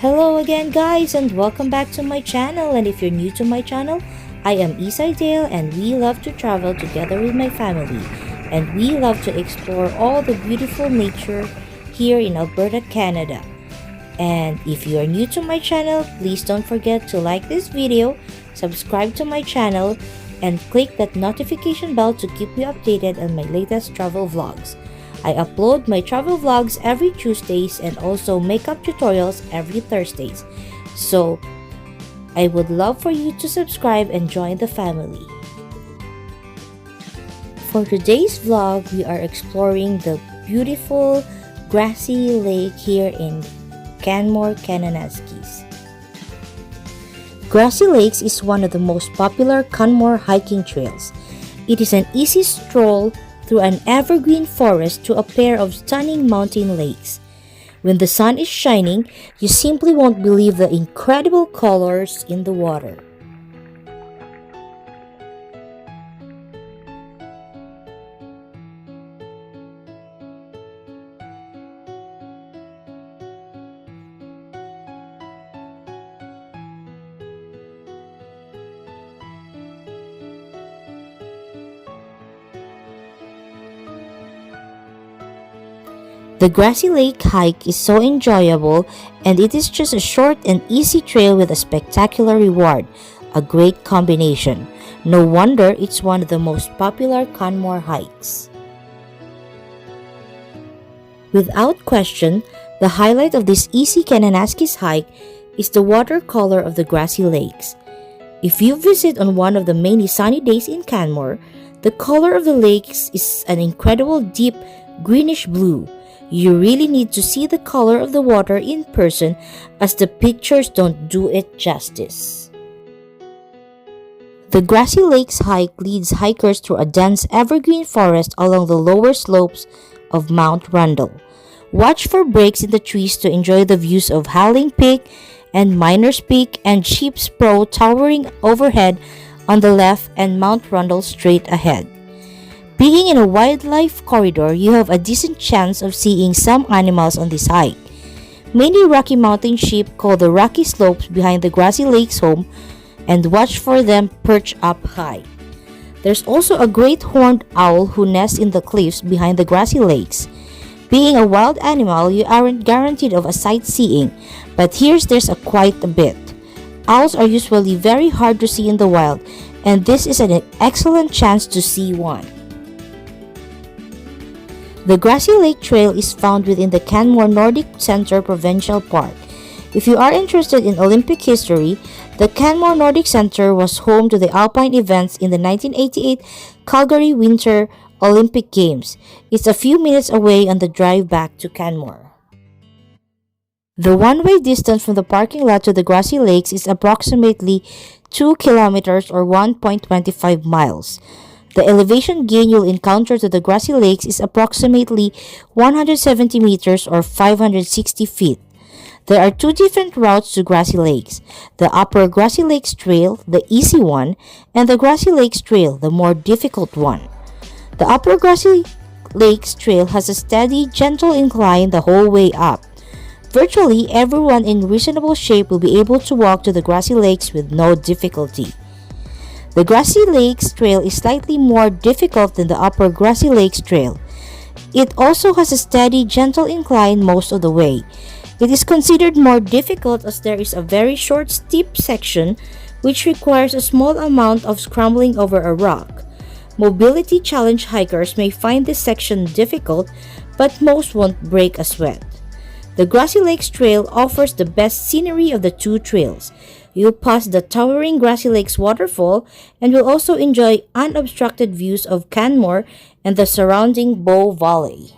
Hello again guys and welcome back to my channel, and if you're new to my channel, I am Ysay and we love to travel together with my family, and we love to explore all the beautiful nature here in Alberta, Canada. And if you are new to my channel, please don't forget to like this video, subscribe to my channel, and click that notification bell to keep you updated on my latest travel vlogs. I upload my travel vlogs every Tuesdays and also makeup tutorials every Thursdays. So I would love for you to subscribe and join the family. For today's vlog, we are exploring the beautiful Grassi lake here in Canmore, Kananaskis. Grassi Lakes is one of the most popular Canmore hiking trails. It is an easy stroll through an evergreen forest to a pair of stunning mountain lakes. When the sun is shining, you simply won't believe the incredible colors in the water. The Grassi Lake hike is so enjoyable, and it is just a short and easy trail with a spectacular reward, a great combination. No wonder it's one of the most popular Canmore hikes. Without question, the highlight of this easy Kananaskis hike is the watercolor of the Grassi Lakes. If you visit on one of the many sunny days in Canmore, the color of the lakes is an incredible deep greenish blue. You really need to see the color of the water in person, as the pictures don't do it justice. The Grassi Lakes hike leads hikers through a dense evergreen forest along the lower slopes of Mount Rundle. Watch for breaks in the trees to enjoy the views of Howling Peak and Miners Peak and Sheep's Pro towering overhead on the left and Mount Rundle straight ahead. Being in a wildlife corridor, you have a decent chance of seeing some animals on this hike. Many Rocky Mountain sheep call the rocky slopes behind the Grassi Lakes home, and watch for them perch up high. There's also a great horned owl who nests in the cliffs behind the Grassi Lakes. Being a wild animal, you aren't guaranteed of a sightseeing, but there's quite a bit. Owls are usually very hard to see in the wild, and this is an excellent chance to see one. The Grassi Lake Trail is found within the Canmore Nordic Center Provincial Park. If you are interested in Olympic history, the Canmore Nordic Center was home to the alpine events in the 1988 Calgary Winter Olympic Games. It's a few minutes away on the drive back to Canmore. The one-way distance from the parking lot to the Grassi Lakes is approximately 2 kilometers or 1.25 miles. The elevation gain you'll encounter to the Grassi Lakes is approximately 170 meters or 560 feet. There are two different routes to Grassi Lakes: the Upper Grassi Lakes Trail, the easy one, and the Grassi Lakes Trail, the more difficult one. The Upper Grassi Lakes Trail has a steady, gentle incline the whole way up. Virtually everyone in reasonable shape will be able to walk to the Grassi Lakes with no difficulty. The Grassi Lakes Trail is slightly more difficult than the Upper Grassi Lakes Trail. It also has a steady, gentle incline most of the way. It is considered more difficult as there is a very short, steep section which requires a small amount of scrambling over a rock. Mobility challenge hikers may find this section difficult, but most won't break a sweat. The Grassi Lakes Trail offers the best scenery of the two trails. You'll pass the towering Grassi Lakes waterfall and will also enjoy unobstructed views of Canmore and the surrounding Bow Valley.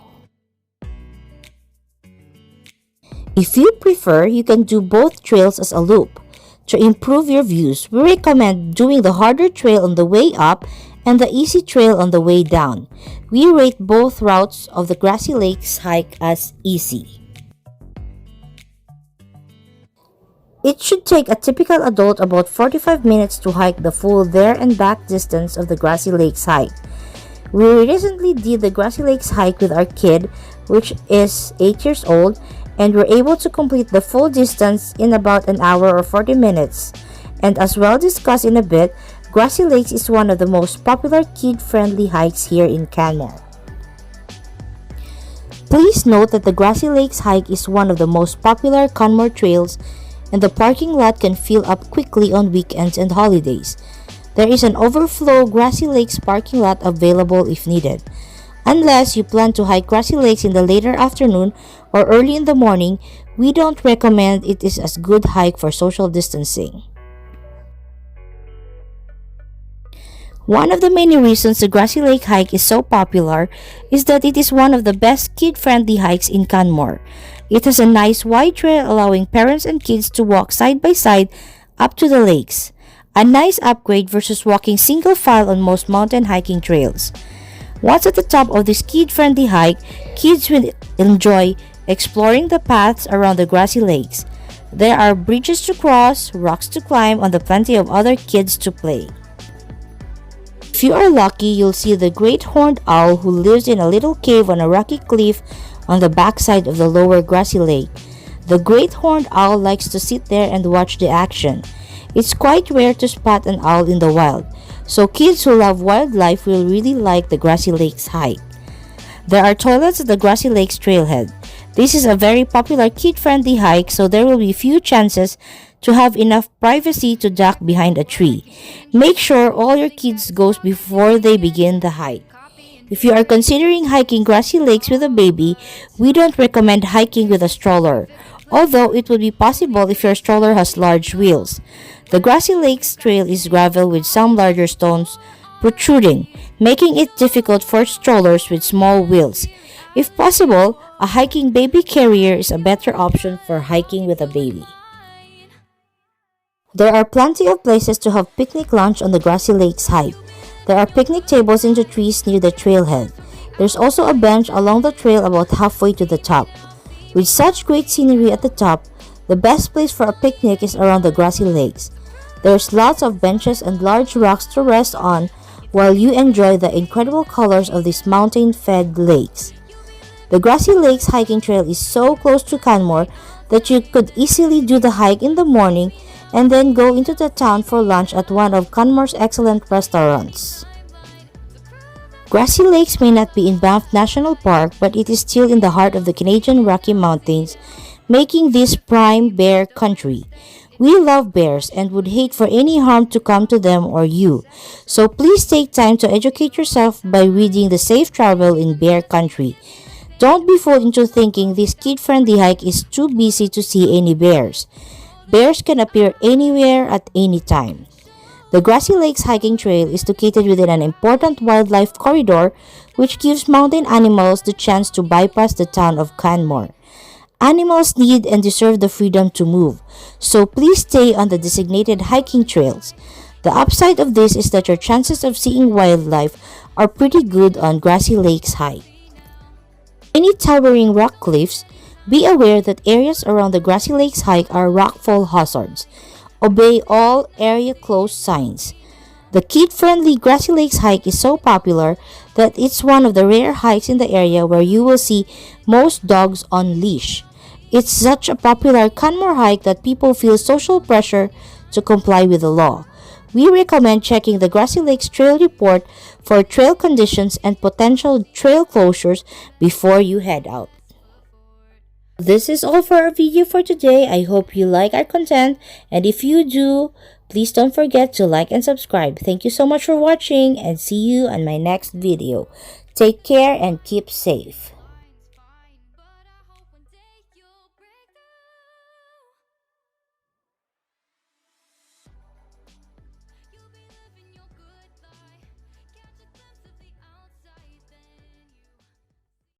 If you prefer, you can do both trails as a loop. To improve your views, we recommend doing the harder trail on the way up and the easy trail on the way down. We rate both routes of the Grassi Lakes hike as easy. It should take a typical adult about 45 minutes to hike the full there and back distance of the Grassi Lakes hike. We recently did the Grassi Lakes hike with our kid, which is 8 years old, and were able to complete the full distance in about an hour or 40 minutes. And as well discussed in a bit, Grassi Lakes is one of the most popular kid-friendly hikes here in Canmore. Please note that the Grassi Lakes hike is one of the most popular Canmore trails, and the parking lot can fill up quickly on weekends and holidays. There is an overflow Grassi Lakes parking lot available if needed. Unless you plan to hike Grassi Lakes in the later afternoon or early in the morning, we don't recommend it is a good hike for social distancing. One of the many reasons the Grassi Lake hike is so popular is that it is one of the best kid-friendly hikes in Canmore. It has a nice wide trail allowing parents and kids to walk side by side up to the lakes. A nice upgrade versus walking single file on most mountain hiking trails. Once at the top of this kid-friendly hike, kids will enjoy exploring the paths around the Grassi Lakes. There are bridges to cross, rocks to climb, and plenty of other kids to play. If you are lucky, you'll see the great horned owl who lives in a little cave on a rocky cliff on the backside of the lower Grassi Lake. The great horned owl likes to sit there and watch the action. It's quite rare to spot an owl in the wild, so kids who love wildlife will really like the Grassi Lakes hike. There are toilets at the Grassi Lakes trailhead. This is a very popular kid-friendly hike, so there will be few chances to have enough privacy to duck behind a tree. Make sure all your kids go before they begin the hike. If you are considering hiking Grassi Lakes with a baby, we don't recommend hiking with a stroller, although it would be possible if your stroller has large wheels. The Grassi Lakes trail is gravel with some larger stones protruding, making it difficult for strollers with small wheels. If possible, a hiking baby carrier is a better option for hiking with a baby. There are plenty of places to have picnic lunch on the Grassi Lakes hike. There are picnic tables in the trees near the trailhead. There's also a bench along the trail about halfway to the top. With such great scenery at the top, the best place for a picnic is around the Grassi Lakes. There's lots of benches and large rocks to rest on while you enjoy the incredible colors of these mountain-fed lakes. The Grassi Lakes hiking trail is so close to Canmore that you could easily do the hike in the morning and then go into the town for lunch at one of Canmore's excellent restaurants. Grassi Lakes may not be in Banff National Park, but it is still in the heart of the Canadian Rocky Mountains, making this prime bear country. We love bears and would hate for any harm to come to them or you, so please take time to educate yourself by reading The Safe Travel in Bear Country. Don't be fooled into thinking this kid-friendly hike is too busy to see any bears. Bears can appear anywhere at any time. The Grassi Lakes hiking trail is located within an important wildlife corridor which gives mountain animals the chance to bypass the town of Canmore. Animals need and deserve the freedom to move, so please stay on the designated hiking trails. The upside of this is that your chances of seeing wildlife are pretty good on Grassi Lakes hike. Any towering rock cliffs, be aware that areas around the Grassi Lakes hike are rockfall hazards. Obey all area closed signs. The kid-friendly Grassi Lakes hike is so popular that it's one of the rare hikes in the area where you will see most dogs on leash. It's such a popular Canmore hike that people feel social pressure to comply with the law. We recommend checking the Grassi Lakes Trail Report for trail conditions and potential trail closures before you head out. This is all for our video for today. I hope you like our content, and if you do, please don't forget to like and subscribe. Thank you so much for watching, and see you on my next video. Take care and keep safe.